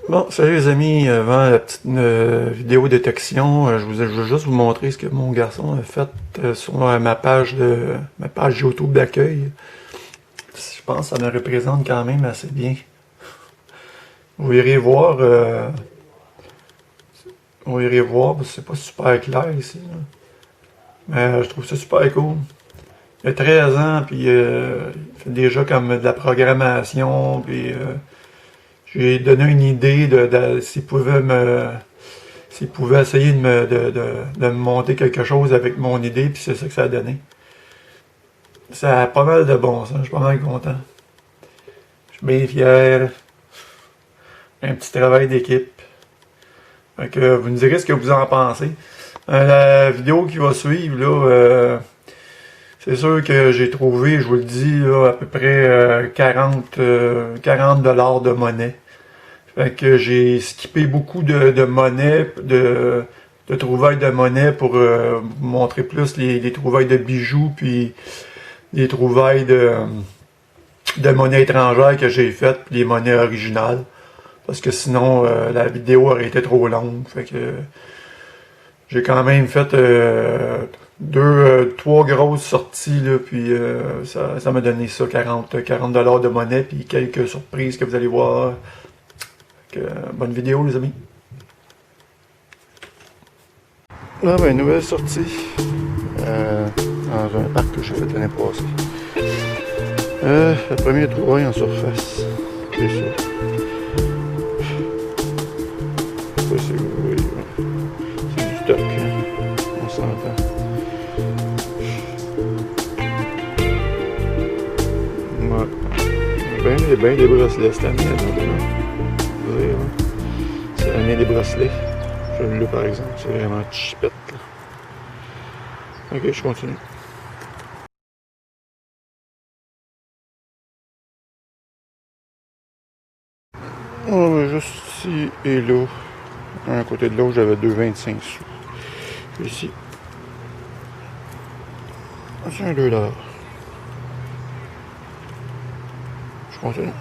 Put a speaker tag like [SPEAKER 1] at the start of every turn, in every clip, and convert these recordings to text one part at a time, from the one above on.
[SPEAKER 1] Bon, salut les amis, avant la petite vidéo détection, je veux juste vous montrer ce que mon garçon a fait sur ma page YouTube d'accueil. Je pense que ça me représente quand même assez bien. Vous irez voir, c'est pas super clair ici, là. Mais je trouve ça super cool. Il a 13 ans, puis il fait déjà comme de la programmation, puis j'ai donné une idée de s'il pouvait essayer de me monter quelque chose avec mon idée, puis c'est ça que ça a donné. Ça a pas mal de bon sens, je suis pas mal content. Je suis bien fier. Un petit travail d'équipe. Fait que vous me direz ce que vous en pensez. La vidéo qui va suivre, là, c'est sûr que j'ai trouvé, je vous le dis, là, à peu près 40 $ de monnaie. Fait que j'ai skippé beaucoup de monnaie, de trouvailles de monnaie pour vous montrer plus les trouvailles de bijoux, puis les trouvailles de monnaie étrangère que j'ai faites, puis les monnaies originales. Parce que sinon, la vidéo aurait été trop longue. Fait que j'ai quand même fait trois grosses sorties, là, puis ça m'a donné ça, 40 $ de monnaie, puis quelques surprises que vous allez voir. Bonne vidéo, les amis. Ah ben, nouvelle sortie dans un parc que j'ai fait l'année passée. Le premier trouvaille en surface. C'est ça. Je sais pas si vous voyez. C'est du stock, hein? On s'entend. Ouais. Ben des bracelets cette année, attendez là. C'est l'année des bracelets. Celui-là par exemple, c'est vraiment chipette là. Ok, je continue. Oh, juste ici et là. À un côté de l'autre, j'avais 2,25 sous. Ici. C'est un 2 $. Je continue.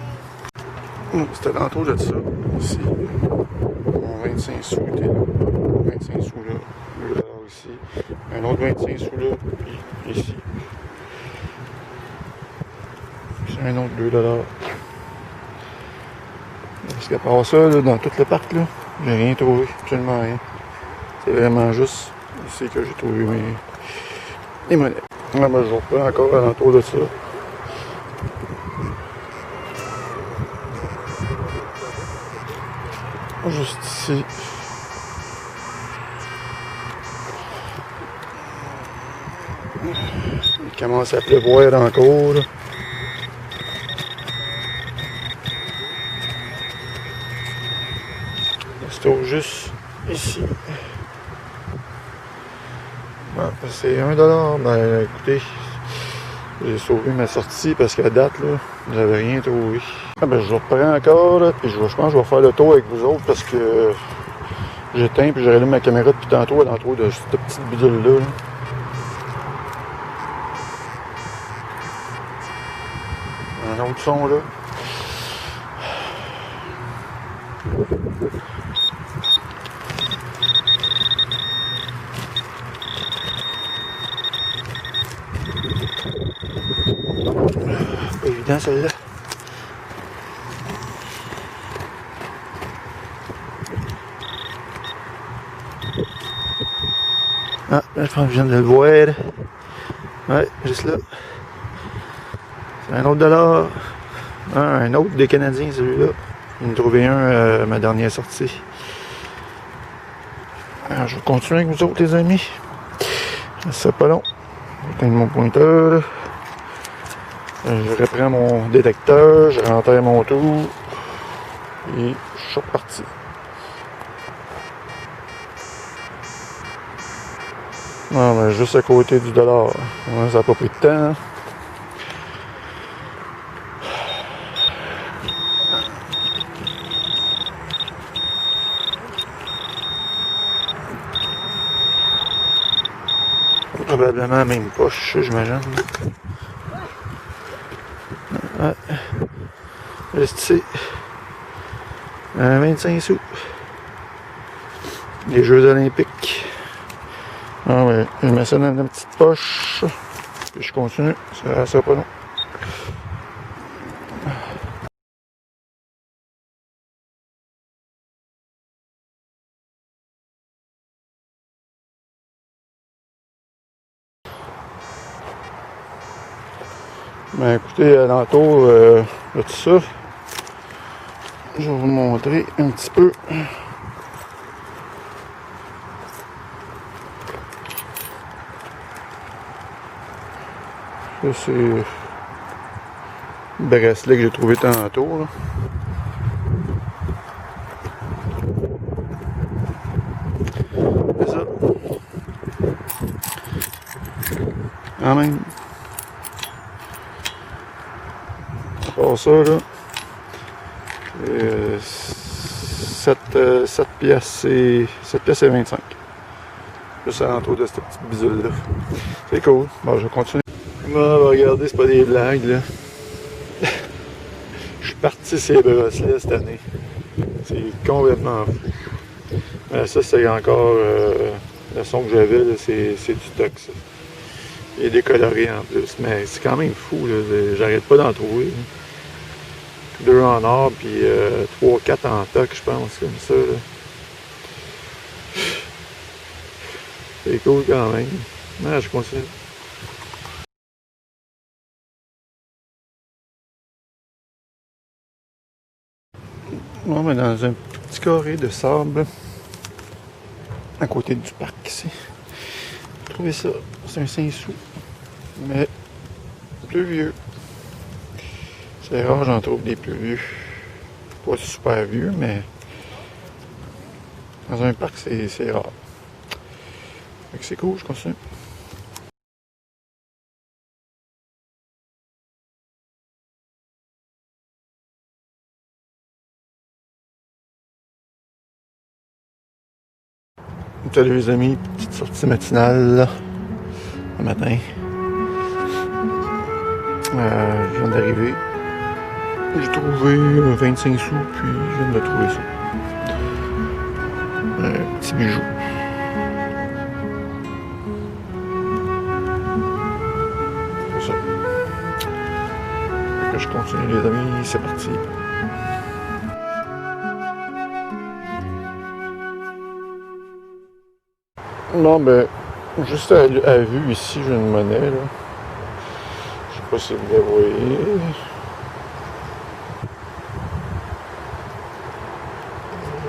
[SPEAKER 1] C'était l'entour de ça. Ici. Mon 25 sous était là. 25 sous là. 2 $ ici. Un autre 25 sous là. Puis ici. C'est un autre 2 $. Parce qu'à part ça, là, dans tout le parc, là, j'ai rien trouvé. Absolument rien. C'est vraiment juste ici que j'ai trouvé mes monnaies. Là, ben, je reprends encore à l'entour de ça. Juste ici. Il commence à pleuvoir encore. Là. C'est juste ici. Bon, c'est 1 $. Ben écoutez, j'ai sauvé ma sortie parce qu'à date, là, j'avais rien trouvé. Ah ben je reprends encore, là, puis je pense que je vais faire le tour avec vous autres parce que j'éteins puis je rallume ma caméra depuis tantôt à l'entour de cette petite bidule-là. Là. Un autre son là. Pas évident celle-là. Ah, là, je pense que je viens de le voir. Ouais, juste là. C'est un autre dollar. Ah, un autre des Canadiens, celui-là. Je vais en trouver un ma dernière sortie. Alors, je vais continuer avec vous autres, les amis. C'est pas long. J'éteins mon pointeur. Je reprends mon détecteur, je rentre mon tour. Et je suis reparti. Non, mais juste à côté du dollar. Ça n'a pas pris de temps. Hein? Probablement la même poche, j'imagine. Ouais. Juste ici. 25 sous. Les Jeux olympiques. Ah ouais, je mets ça dans la petite poche. Puis je continue. Ça sera pas long. Ben écoutez, alentour de tout ça, je vais vous montrer un petit peu. Ça c'est le bracelet que j'ai trouvé tantôt. Là. C'est ça. Quand même. À part ça, là. 7 pièces et 25. Juste à l'entour de cette petite bisule là. C'est cool. Bon, je vais continuer. Bon, regardez, c'est pas des blagues là. Je suis parti ces bracelets cette année. C'est complètement fou. Ça, c'est encore le son que j'avais, c'est du tox. Il est décoloré en plus, mais c'est quand même fou, là. J'arrête pas d'en trouver. Là. 2 en or, puis 3-4 en tox, je pense, comme ça. Là. C'est cool quand même. Ah, je continue. On est dans un petit carré de sable à côté du parc ici. J'ai trouvé ça, c'est un 5 sous, mais plus vieux. C'est rare, j'en trouve des plus vieux. Pas super vieux, mais dans un parc, c'est rare. Fait que c'est cool, je continue. Salut les amis, petite sortie matinale là, le matin. Je viens d'arriver. J'ai trouvé 25 sous, puis je viens de trouver ça. Un petit bijou. C'est ça. Fait que je continue les amis, c'est parti. Non, ben, juste à vue ici, j'ai une monnaie, là. Je sais pas si vous la voyez.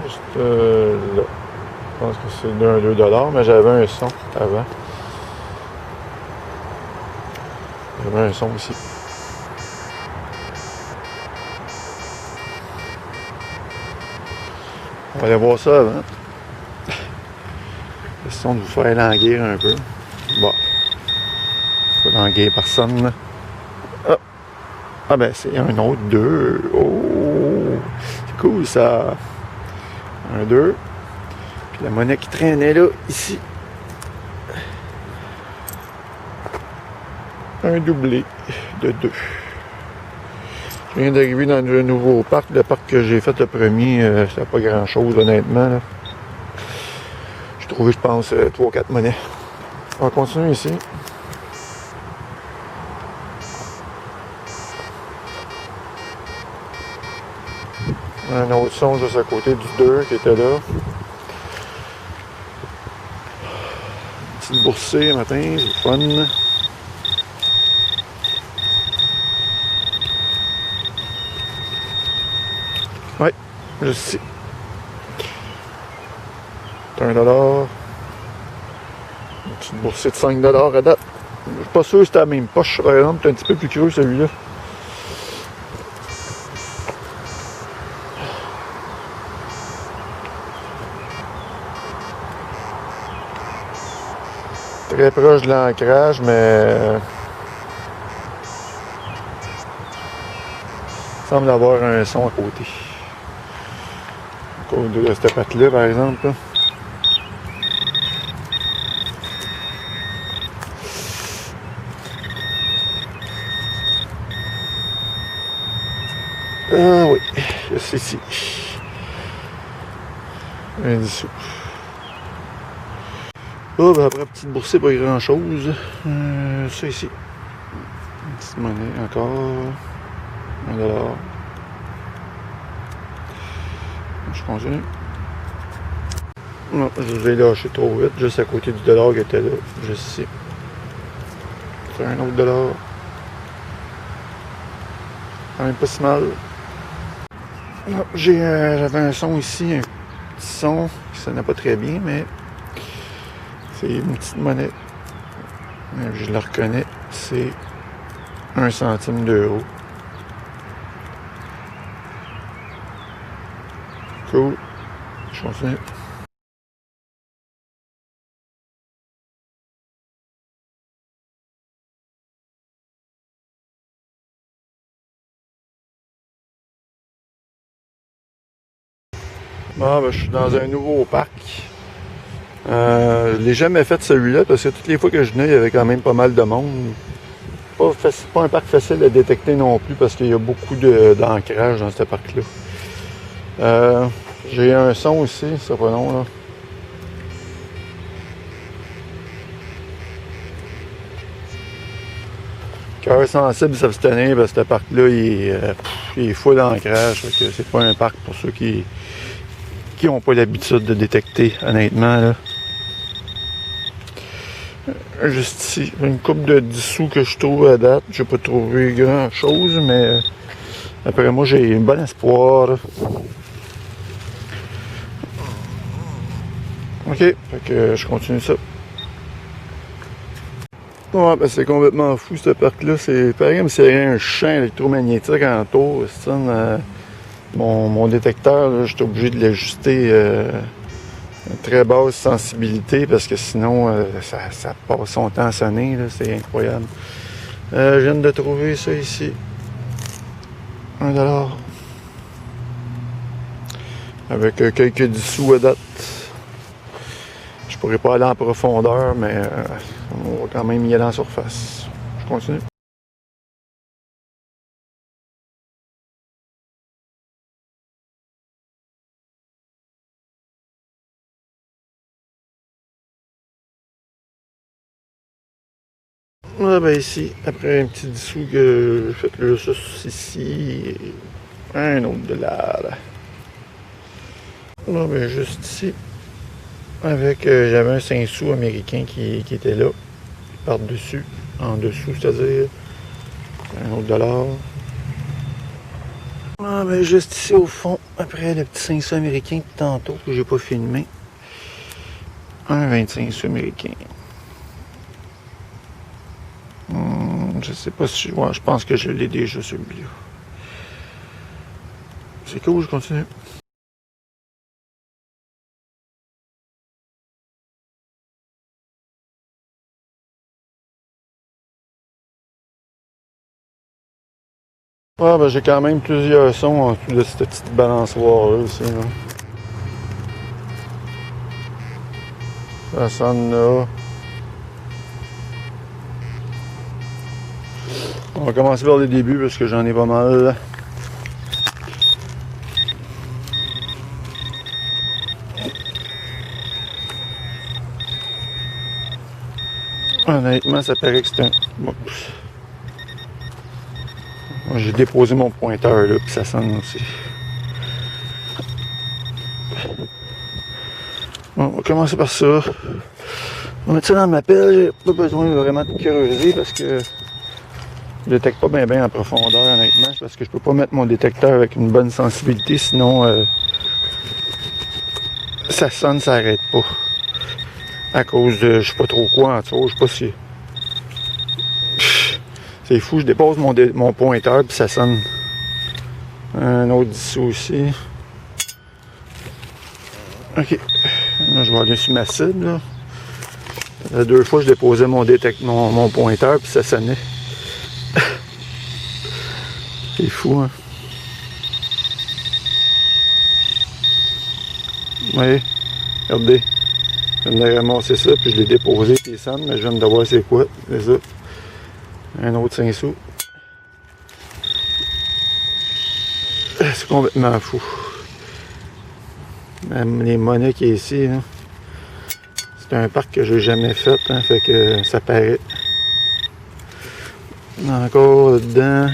[SPEAKER 1] Juste là. Je pense que c'est d'un 2$, mais j'avais un son avant. J'avais un son ici. On va aller voir ça avant. Question de vous faire languir un peu. Bon. Pas languir personne. Ah. Ah ben c'est un autre 2. Oh! C'est cool ça. Un 2. Puis la monnaie qui traînait là, ici. Un doublé de 2. Je viens d'arriver dans le nouveau parc. Le parc que j'ai fait le premier, c'était pas grand chose honnêtement. Là. J'ai trouvé, je pense, 3-4 monnaies. On va continuer ici. Un autre son juste à côté du 2 qui était là. Une petite boursée le matin, c'est fun. Ouais, juste ici. C'est 1$. Une petite boursée de 5$ à date. Je suis pas sûr que c'était la même poche, par exemple. C'est un petit peu plus creux celui-là. Très proche de l'ancrage, mais il semble avoir un son à côté. À côté de cette patte-là, par exemple. Là. Ah oui, c'est ici. 10 sous. Oh, ben après, petite boursée, pas grand chose. Ça ici. Une petite monnaie encore. $1. Je continue. Non, je l'ai lâché trop vite, juste à côté du dollar qui était là, juste ici. C'est un autre dollar. Quand même pas si mal. J'avais un son ici, un petit son qui sonnait pas très bien, mais c'est une petite monnaie. Je la reconnais, c'est 1 centime d'euro. Cool. Je continue. Bon, ben, je suis dans un nouveau parc. Je l'ai jamais fait celui-là parce que toutes les fois que je venais, il y avait quand même pas mal de monde. Pas un parc facile à détecter non plus parce qu'il y a beaucoup d'ancrage dans ce parc-là. J'ai un son aussi, c'est pas long là. Cœur sensible s'abstenir parce que ce parc-là, il est full d'ancrage. C'est pas un parc pour ceux qui n'ont pas l'habitude de détecter, honnêtement. Là. Juste ici, une coupe de 10 sous que je trouve à date. J'ai pas trouvé grand chose, mais après moi j'ai un bon espoir. Là. Ok, fait que je continue ça. Ouais, ben c'est complètement fou ce parc-là. C'est pareil comme s'il y avait un champ électromagnétique en tour. Mon détecteur, j'étais obligé de l'ajuster à très basse sensibilité parce que sinon ça passe son temps à sonner. C'est incroyable. Je viens de trouver ça ici. $1. Avec quelques 10 sous à date. Je pourrais pas aller en profondeur, mais on va quand même y aller en surface. Je continue. Ah ben ici, après un petit 10 sous que j'ai fait le sauce ici, un autre $. Ah ben juste ici, avec j'avais un 5 sous américain qui était là, par-dessus, en dessous, c'est-à-dire un autre $. Ah ben juste ici au fond, après le petit 5 sous américain de tantôt que j'ai pas filmé, un 25 sous américain. Je sais pas si je pense que je l'ai déjà celui-là. C'est cool, je continue. Ah ben j'ai quand même plusieurs sons en dessous de cette petite balançoire là aussi. Là. Ça sonne là. On va commencer par le début parce que j'en ai pas mal. Honnêtement, ça paraît que c'est un... Oups. J'ai déposé mon pointeur là, puis ça sonne aussi. Bon, on va commencer par ça. On va mettre ça dans ma pelle, j'ai pas besoin vraiment de creuser parce que je détecte pas bien en profondeur honnêtement, parce que je peux pas mettre mon détecteur avec une bonne sensibilité, sinon ça sonne, ça arrête pas. À cause de je sais pas trop quoi en dessous, je sais pas si. C'est fou, je dépose mon pointeur puis ça sonne. Un autre 10 sous aussi. Ok. Là, je vais aller sur ma cible. Là. La 2 fois je déposais mon pointeur puis ça sonnait. C'est fou, hein. Oui, regardez. Je viens de ramasser ça, puis je l'ai déposé, puis il sonne, mais je viens de voir c'est quoi. C'est ça. Un autre 5 sous. C'est complètement fou. Même les monnaies qui est ici, hein. C'est un parc que j'ai jamais fait, hein, fait que ça paraît. Encore là-dedans.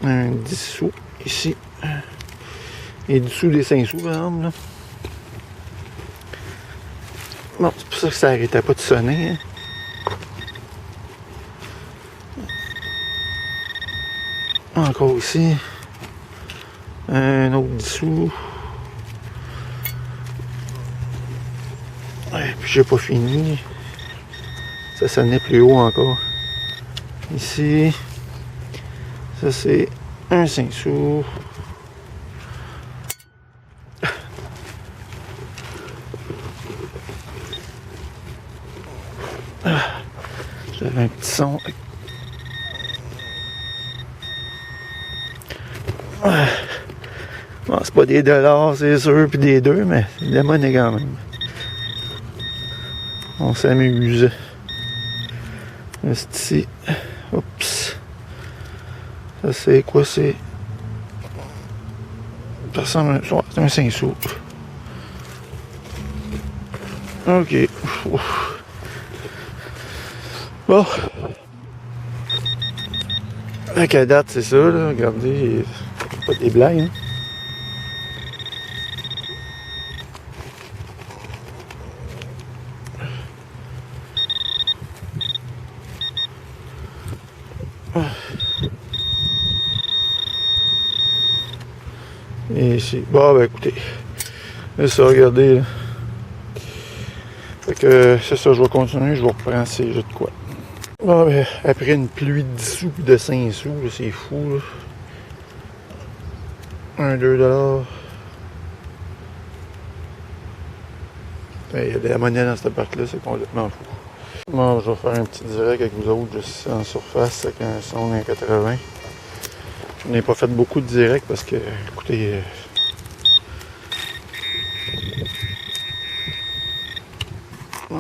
[SPEAKER 1] Un 10 sous ici. Et dessous des 5 sous, par exemple. Là. Bon, c'est pour ça que ça n'arrêtait pas de sonner. Hein. Encore ici. Un autre 10 sous. Ouais, puis j'ai pas fini. Ça sonnait plus haut encore. Ici. Ça c'est un 5 sous. J'avais un petit son. Bon, c'est pas des dollars, c'est sûr, puis des deux, mais c'est de la monnaie quand même. On s'amuse. C'est ici. Oups. Ça c'est quoi? C'est. Ça ressemble à un 5 sous. Ok. Ouf. Bon. À quelle date c'est ça, là? Regardez. C'est pas des blagues, hein? Et ici. Bon, ben écoutez. C'est ça, regardez. Là. Fait que c'est ça, je vais continuer, je vous reprends ces jeux de quoi. Bon, ben, après une pluie de 10 sous et de 5 sous, c'est fou, là. 1, 2 $. Il y a de la monnaie dans cette parc-là, c'est complètement fou. Bon, je vais faire un petit direct avec vous autres, juste ici en surface, avec un son 1,80. Je n'ai pas fait beaucoup de direct parce que, écoutez, je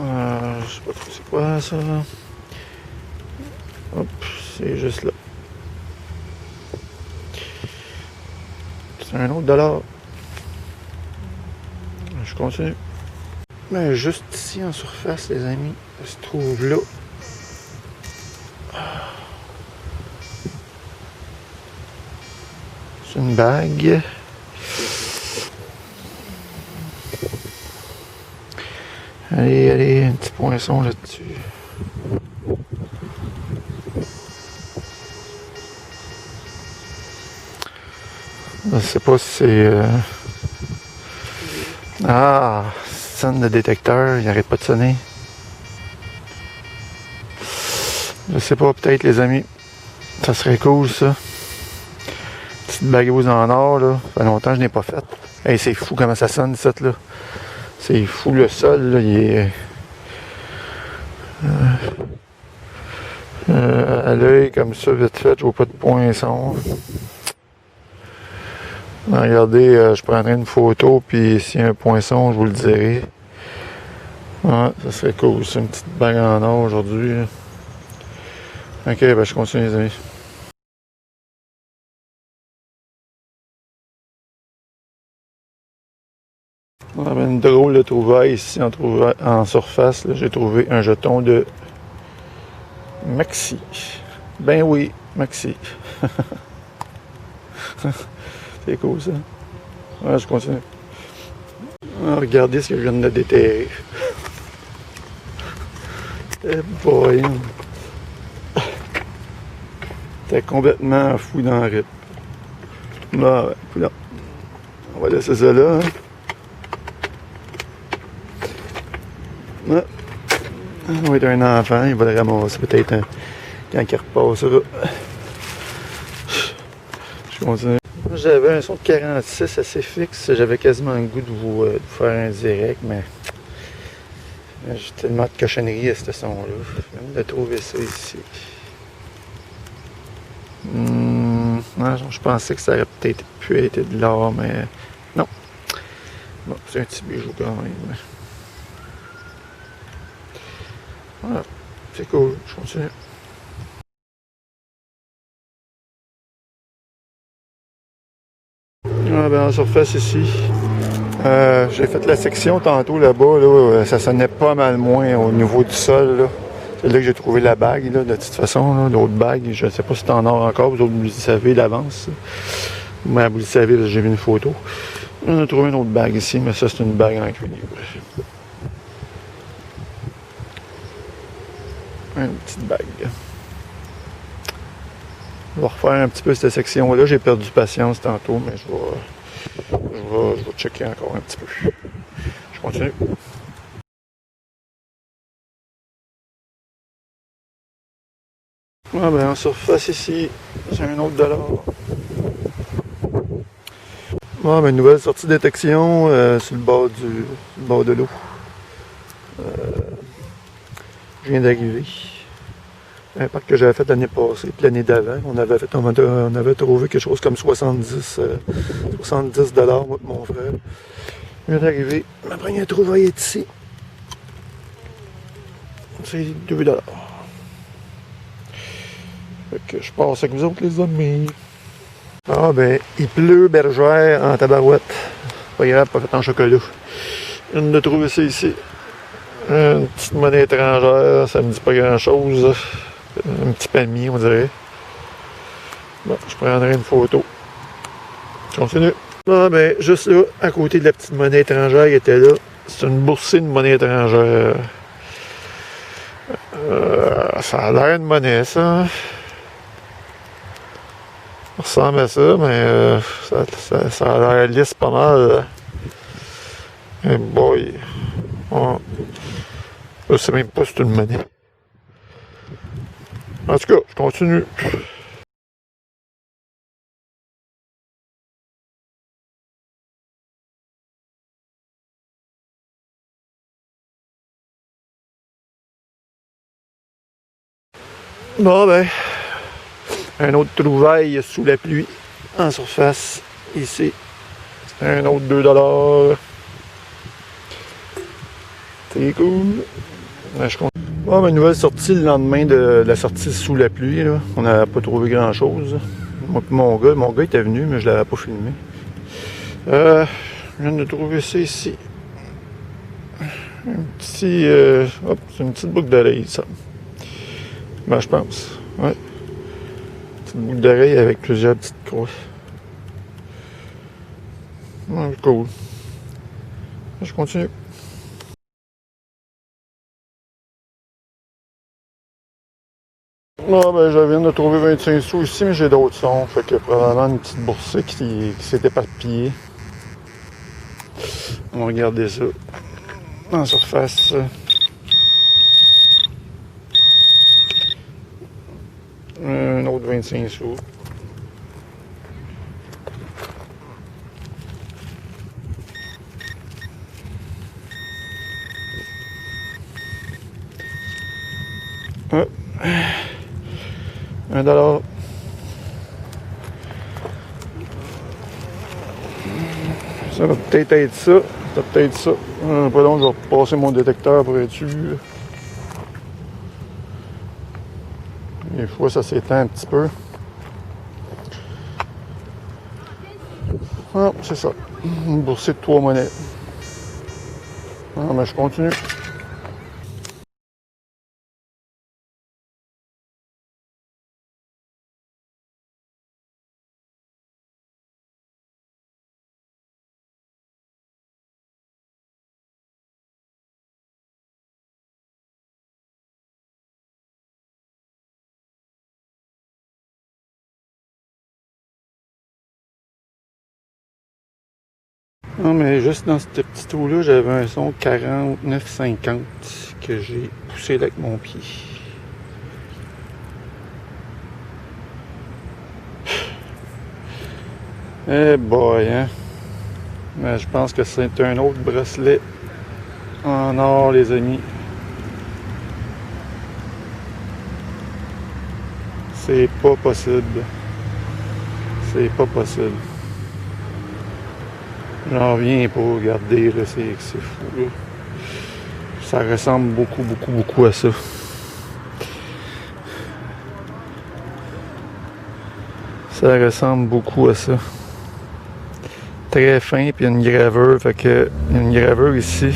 [SPEAKER 1] sais pas trop c'est quoi ça. Hop, c'est juste là. C'est un autre dollar. Je continue. Mais juste ici en surface, les amis, ça se trouve là. C'est une bague. Allez, allez, un petit poinçon là-dessus. Je sais pas si c'est... Ah, sonne le détecteur, il n'arrête pas de sonner. Je sais pas, peut-être les amis. Ça serait cool ça. Petite bagueuse en or là. Ça fait longtemps que je n'ai pas fait. Hey, c'est fou comment ça sonne ça là. C'est fou le sol là, il est. À l'œil comme ça, vite fait, je vois pas de poinçon. Regardez, je prendrai une photo, puis s'il y a un poinçon, je vous le dirai. Ouais, ça serait cool, c'est une petite bague en or aujourd'hui. Ok, ben je continue les amis. On avait une drôle de trouvaille ici en surface. J'ai trouvé un jeton de Maxi. Ben oui, Maxi. C'est cool ça. Ouais, je continue. Ah, regardez ce que je viens de déterrer. Eh boy. T'es complètement fou dans le rythme. Ah ouais, cool. On va laisser ça là. Hein. Ah. On va être un enfant, il va le ramasser peut-être quand il repassera. Je continue. J'avais un son de 46 assez fixe. J'avais quasiment le goût de vous faire un direct, mais j'ai tellement de cochonneries à ce son-là. Je viens de trouver ça ici. Je pensais que ça aurait peut-être pu être de l'or, mais non. Bon, c'est un petit bijou quand même. Voilà, c'est cool, je continue. Ah ben, en surface ici, j'ai fait la section tantôt là-bas, là, ça sonnait pas mal moins au niveau du sol. Là. C'est là que j'ai trouvé la bague, là, de toute façon, l'autre bague. Je ne sais pas si t'en as encore, vous autres, vous le savez d'avance. Mais vous le savez, parce que j'ai vu une photo. On a trouvé une autre bague ici, mais ça, c'est une bague en cuivre. Une petite bague. Je vais refaire un petit peu cette section-là. J'ai perdu patience tantôt, mais je vais checker encore un petit peu. Je continue. Ah ben, en surface ici, j'ai un autre dollar. Ah ben, nouvelle sortie de détection sur le bord de l'eau. Je viens d'arriver. Un parc que j'avais fait l'année passée, puis l'année d'avant. On avait trouvé quelque chose comme 70 $, moi et mon frère. Je viens d'arriver. Ma première trouvaille est ici. C'est 2 $. Fait que je passe avec vous autres, les amis. Ah ben, il pleut bergère en tabarouette. Pas grave, pas fait en chocolat. Je viens de trouver ça ici. Une petite monnaie étrangère, ça me dit pas grand chose. Un petit palmier, on dirait. Bon, je prendrai une photo. Je continue. Ah ben, juste là, à côté de la petite monnaie étrangère qui était là, c'est une boursée de monnaie étrangère. Ça a l'air une monnaie, ça. Ça ressemble à ça, mais ça a l'air lisse pas mal. Hey boy. Oh. Je sais même pas si c'est une monnaie. En tout cas, je continue. Bon ben, un autre trouvaille sous la pluie, en surface, ici. Un autre 2 $. C'est cool. Ben, bon, ben, nouvelle sortie le lendemain de la sortie sous la pluie. Là. On n'a pas trouvé grand chose. Moi et mon gars était venu, mais je l'avais pas filmé. Je viens de trouver ça ici. Un petit. Hop, c'est une petite boucle d'oreille, ça. Ben, je pense. Ouais. Une petite boucle d'oreille avec plusieurs petites croix. Ouais, cool. Je continue. Ah ben, je viens de trouver 25 sous ici, mais j'ai d'autres sons. Fait que probablement une petite boursée qui s'est éparpillée. On va regarder ça. En surface. Un autre 25 sous. Ah. $1. Ça va peut-être être ça. Ça va peut-être ça. Pas long, je vais repasser mon détecteur pour être sûr. Des fois, ça s'étend un petit peu. Ah, c'est ça. Une boursée de 3 monnaies. Ah, mais je continue. Non, mais juste dans ce petit trou-là, j'avais un son 49-50 que j'ai poussé là avec mon pied. Eh boy, hein. Mais je pense que c'est un autre bracelet en or, les amis. C'est pas possible. C'est pas possible. J'en reviens pas, regardez, là, c'est fou, là. Ça ressemble beaucoup à ça. Ça ressemble beaucoup à ça. très fin, puis il y a une gravure, fait que il y a une gravure ici.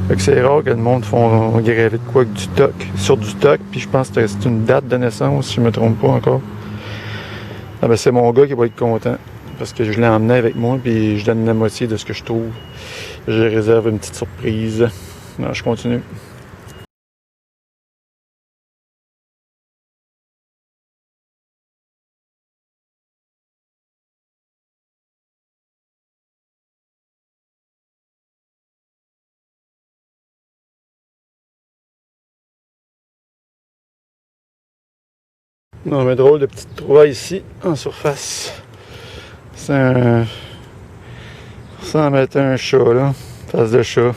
[SPEAKER 1] Fait que c'est rare que le monde font graver de quoi que du toc, sur du toc, puis je pense que c'est une date de naissance, si je me trompe pas encore. Ah ben c'est mon gars qui va être content, parce que je l'ai emmené avec moi, puis je donne la moitié de ce que je trouve. Je réserve une petite surprise. Non, je continue. Non, mais drôle de petite trouvaille ici, en surface. C'est un... Ça mettre un chat, là. Face de chat.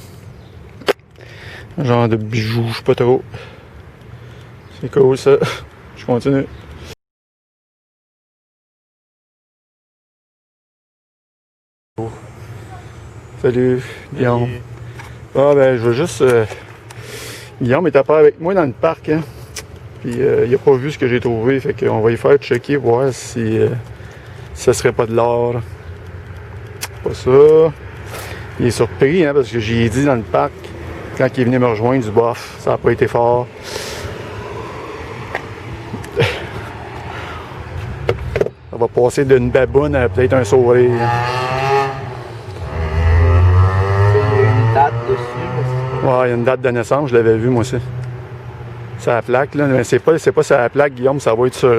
[SPEAKER 1] Un genre de bijou, je sais pas trop. C'est cool, ça. Je continue. Salut, Guillaume. Ah, ben, je veux juste... Guillaume est à part avec moi dans le parc, hein. Puis il a pas vu ce que j'ai trouvé, fait qu'on va y faire checker, voir si ça serait pas de l'or. Pas ça. Il est surpris, hein, parce que j'ai dit dans le parc, quand il est venu me rejoindre, du bof, ça n'a pas été fort. Ça va passer d'une baboune à peut-être un sourire.
[SPEAKER 2] Il y a une date dessus.
[SPEAKER 1] Ouais, il y a une date de naissance, je l'avais vu moi aussi. C'est la plaque, là, mais c'est pas sur la plaque, Guillaume, ça va être sur...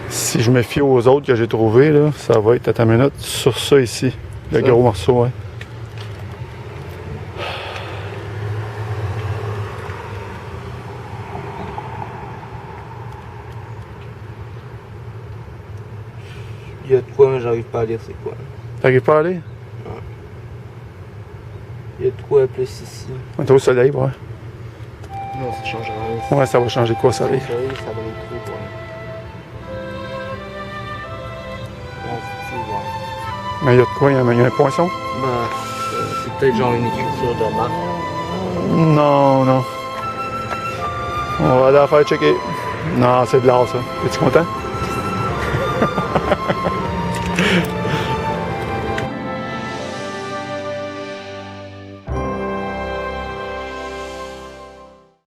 [SPEAKER 1] si je me fie aux autres que j'ai trouvés, là, ça va être, attends une minute, sur ça ici, le
[SPEAKER 2] ça.
[SPEAKER 1] gros morceau, ouais.
[SPEAKER 2] Il y a de quoi, mais j'arrive pas à lire c'est quoi.
[SPEAKER 1] T'arrives pas à aller?
[SPEAKER 2] Il y a de quoi plus ici.
[SPEAKER 1] On est au soleil, ouais.
[SPEAKER 2] Non, ça change rien.
[SPEAKER 1] Ouais, ça va changer quoi, ça
[SPEAKER 2] Le
[SPEAKER 1] aller?
[SPEAKER 2] soleil, ça va être trop, quoi. Bon, c'est ouais.
[SPEAKER 1] Mais il y a de quoi? Il y a un poinçon?
[SPEAKER 2] Ben, c'est peut-être genre une écriture de marque.
[SPEAKER 1] Non, non. On va aller la faire checker. Non, c'est de l'art, ça. Es-tu content?